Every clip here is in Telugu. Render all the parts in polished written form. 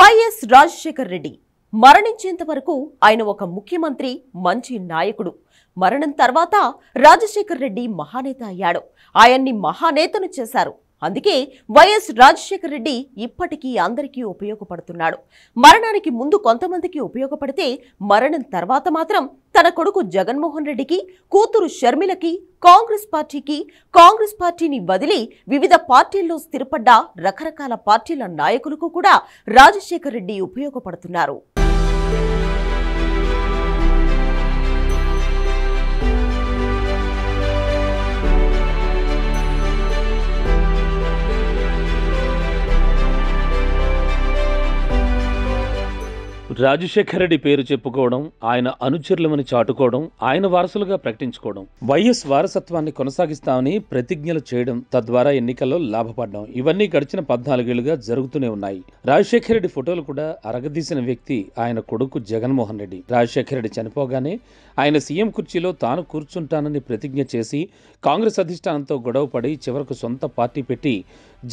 వైఎస్ రాజశేఖర్ రెడ్డి మరణించేంత వరకు ఆయన ఒక ముఖ్యమంత్రి, మంచి నాయకుడు. మరణం తర్వాత రాజశేఖర్ రెడ్డి మహానేత అయ్యాడు. ఆయన్ని మహానేతను చేశారు. అందుకే వైఎస్ రాజశేఖర్ రెడ్డి ఇప్పటికీ అందరికీ ఉపయోగపడుతున్నాడు. మరణానికి ముందు కొంతమందికి ఉపయోగపడితే మరణం తర్వాత మాత్రం తన కొడుకు జగన్మోహన్ రెడ్డికి, కూతురు షర్మిలకి, కాంగ్రెస్ పార్టీని వదిలి వివిధ పార్టీల్లో స్థిరపడ్డ రకరకాల పార్టీల నాయకులకు కూడా రాజశేఖర్ రెడ్డి ఉపయోగపడుతున్నారు. రాజశేఖర్ రెడ్డి పేరు చెప్పుకోవడం, ఆయన అనుచరులమని చాటుకోవడం, ఆయన వారసులుగా ప్రకటించుకోవడం, వైఎస్ వారసత్వాన్ని కొనసాగిస్తామని ప్రతిజ్ఞలు చేయడం, తద్వారా ఎన్నికల్లో లాభపడడం, ఇవన్నీ గడిచిన 14 ఏళ్లుగా జరుగుతూనే ఉన్నాయి. రాజశేఖర్ రెడ్డి ఫోటోలు కూడా అరగదీసిన వ్యక్తి ఆయన కొడుకు జగన్మోహన్ రెడ్డి. రాజశేఖర్ రెడ్డి చనిపోగానే ఆయన సీఎం కుర్చీలో తాను కూర్చుంటానని ప్రతిజ్ఞ చేసి కాంగ్రెస్ అధిష్టానంతో గొడవపడి చివరకు సొంత పార్టీ పెట్టి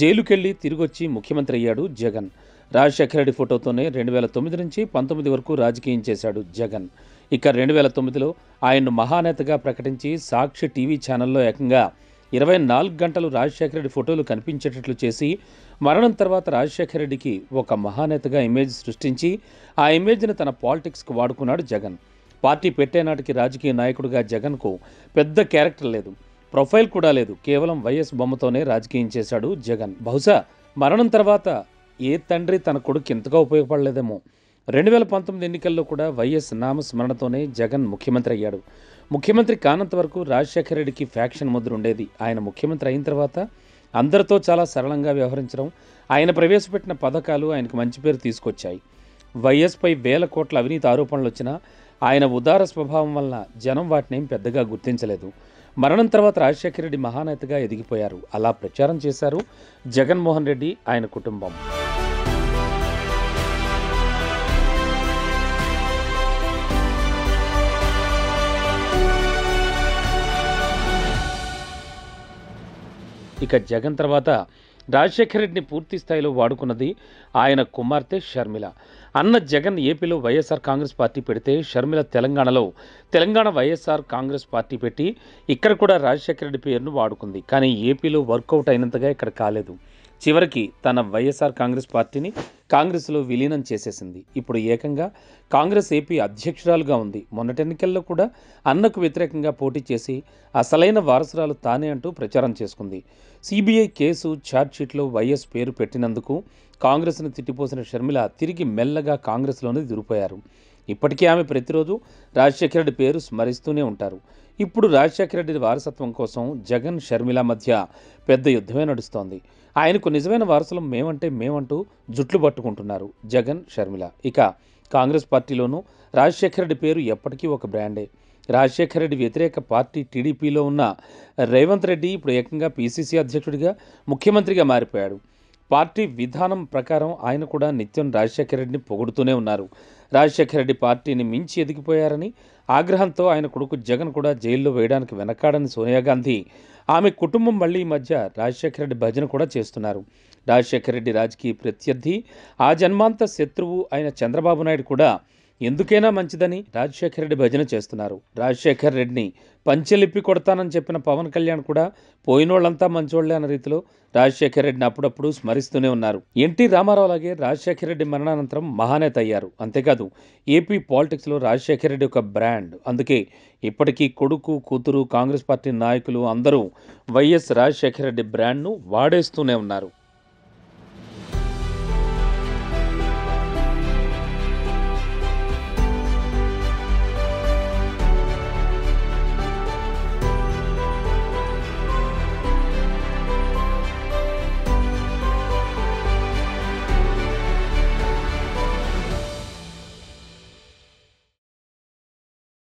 జైలుకెళ్లి తిరిగొచ్చి ముఖ్యమంత్రి అయ్యాడు జగన్. రాజశేఖర రెడ్డి ఫోటోతోనే 2009 నుంచి 19 వరకు రాజకీయం చేశాడు జగన్. ఇక 2009లో ఆయన్ను మహానేతగా ప్రకటించి సాక్షి టీవీ ఛానల్లో ఏకంగా 24 గంటలు రాజశేఖర రెడ్డి ఫోటోలు కనిపించేటట్లు చేసి మరణం తర్వాత రాజశేఖర రెడ్డికి ఒక మహానేతగా ఇమేజ్ సృష్టించి ఆ ఇమేజ్ని తన పాలిటిక్స్కు వాడుకున్నాడు జగన్. పార్టీ పెట్టేనాటికి రాజకీయ నాయకుడిగా జగన్కు పెద్ద క్యారెక్టర్ లేదు, ప్రొఫైల్ కూడా లేదు. కేవలం వైఎస్ బొమ్మతోనే రాజకీయం చేశాడు జగన్. బహుశా మరణం తర్వాత ఏ తండ్రి తన కొడుకు ఎంతగా ఉపయోగపడలేదేమో. 2019 ఎన్నికల్లో కూడా వైఎస్ నామస్మరణతోనే జగన్ ముఖ్యమంత్రి అయ్యాడు. ముఖ్యమంత్రి కానంత వరకు రాజశేఖర రెడ్డికి ఫ్యాక్షన్ ముద్ర ఉండేది. ఆయన ముఖ్యమంత్రి అయిన తర్వాత అందరితో చాలా సరళంగా వ్యవహరించడం, ఆయన ప్రవేశపెట్టిన పథకాలు ఆయనకు మంచి పేరు తీసుకొచ్చాయి. వైఎస్పై వేల కోట్ల అవినీతి ఆరోపణలు వచ్చినా ఆయన ఉదార స్వభావం వలన జనం వాటినేం పెద్దగా గుర్తించలేదు. మరణం తర్వాత రాజశేఖర రెడ్డి మహానేతగా ఎదిగిపోయారు. అలా ప్రచారం చేశారు జగన్మోహన్ రెడ్డి, ఆయన కుటుంబం. ఇక జగన్ తర్వాత రాజశేఖర రెడ్డిని పూర్తి స్థాయిలో వాడుకున్నది ఆయన కుమార్తె షర్మిల. అన్న జగన్ ఏపీలో వైఎస్ఆర్ కాంగ్రెస్ పార్టీ పెడితే షర్మిల తెలంగాణలో తెలంగాణ వైఎస్ఆర్ కాంగ్రెస్ పార్టీ పెట్టి ఇక్కడ కూడా రాజశేఖర రెడ్డి పేరును వాడుకుంది. కానీ ఏపీలో వర్కౌట్ అయినంతగా ఇక్కడ కాలేదు. చివరికి తన వైఎస్ఆర్ కాంగ్రెస్ పార్టీని కాంగ్రెస్లో విలీనం చేసేసింది. ఇప్పుడు ఏకంగా కాంగ్రెస్ ఏపీ అధ్యక్షురాలుగా ఉంది. మొన్నటి ఎన్నికల్లో కూడా అన్నకు వ్యతిరేకంగా పోటీ చేసి అసలైన వారసురాలు తానే అంటూ ప్రచారం చేసుకుంది. సిబిఐ కేసు ఛార్జ్షీట్లో వైఎస్ పేరు పెట్టినందుకు కాంగ్రెస్ను తిట్టిపోసిన షర్మిల తిరిగి మెల్లగా కాంగ్రెస్లోనే దిగిపోయారు. ఇప్పటికీ ఆమె ప్రతిరోజు రాజశేఖర రెడ్డి పేరు స్మరిస్తూనే ఉంటారు. ఇప్పుడు రాజశేఖర రెడ్డి వారసత్వం కోసం జగన్ షర్మిల మధ్య పెద్ద యుద్ధమే నడుస్తోంది. ఆయనకు నిజమైన వారసులం మేమంటూ జుట్లు పట్టుకుంటున్నారు జగన్, షర్మిల. ఇక కాంగ్రెస్ పార్టీలోనూ రాజశేఖర రెడ్డి పేరు ఎప్పటికీ ఒక బ్రాండే. రాజశేఖర రెడ్డి వ్యతిరేక పార్టీ టీడీపీలో ఉన్న రేవంత్ రెడ్డి ఇప్పుడు ఏకంగా పీసీసీ అధ్యక్షుడిగా, ముఖ్యమంత్రిగా మారిపోయాడు. పార్టీ విధానం ప్రకారం ఆయన కూడా నిత్యం రాజశేఖర రెడ్డిని పొగుడుతూనే ఉన్నారు. రాజశేఖర రెడ్డి పార్టీని మించి ఎదిగిపోయారని ఆగ్రహంతో ఆయన కొడుకు జగన్ కూడా జైల్లో వేయడానికి వెనకాడని సోనియా గాంధీ, ఆమె కుటుంబం మళ్ళీ ఈ మధ్య రాజశేఖర రెడ్డి భజన కూడా చేస్తున్నారు. రాజశేఖర రెడ్డి రాజకీయ ప్రత్యర్థి, ఆ జన్మాంత శత్రువు అయిన చంద్రబాబు నాయుడు కూడా ఎందుకైనా మంచిదని రాజశేఖర రెడ్డి భజన చేస్తున్నారు. రాజశేఖర రెడ్డిని పంచెలిప్పి కొడతానని చెప్పిన పవన్ కళ్యాణ్ కూడా పోయినోళ్లంతా మంచోళ్లే అన్న రీతిలో రాజశేఖర రెడ్డిని అప్పుడప్పుడు స్మరిస్తూనే ఉన్నారు. ఎన్టీ రామారావు లాగే రాజశేఖర రెడ్డి మరణానంతరం మహానేత అయ్యారు. అంతేకాదు ఏపీ పాలిటిక్స్లో రాజశేఖర రెడ్డి ఒక బ్రాండ్. అందుకే ఇప్పటికీ కొడుకు, కూతురు, కాంగ్రెస్ పార్టీ నాయకులు అందరూ వైఎస్ రాజశేఖర రెడ్డి బ్రాండ్ను వాడేస్తూనే ఉన్నారు.